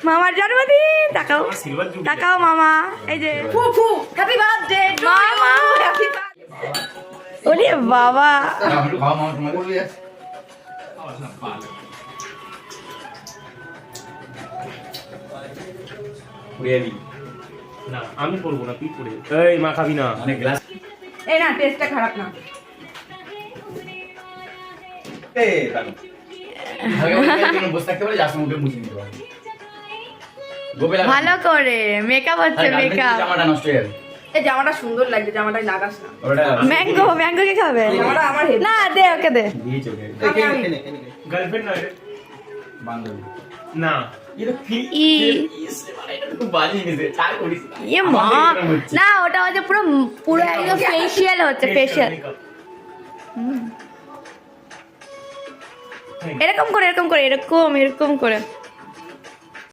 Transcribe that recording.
মামার জন্মদিন তাকাও তাকাও মামা এই যে ফুফু হ্যাপি বার্থডে মামা হ্যাপি বার্থডে ওরে বাবা না আমি করবো না তুই করে এই মা খাবি না এই না টেস্টটা খারাপ না ভালো করে মেকআপ হচ্ছে মেকআপ এই জামাটা সুন্দর লাগছে জামাটাই লাগাস না ম্যাঙ্গো ম্যাঙ্গো কে খাবে আমার না দে ওকে দে গার্লফ্রেন্ড নয় বান্ধবী না না ওটা হচ্ছে পুরো পুরো একদম ফেসিয়াল হচ্ছে ফেসিয়াল এরকম করে এরকম করে এরকম এরকম করে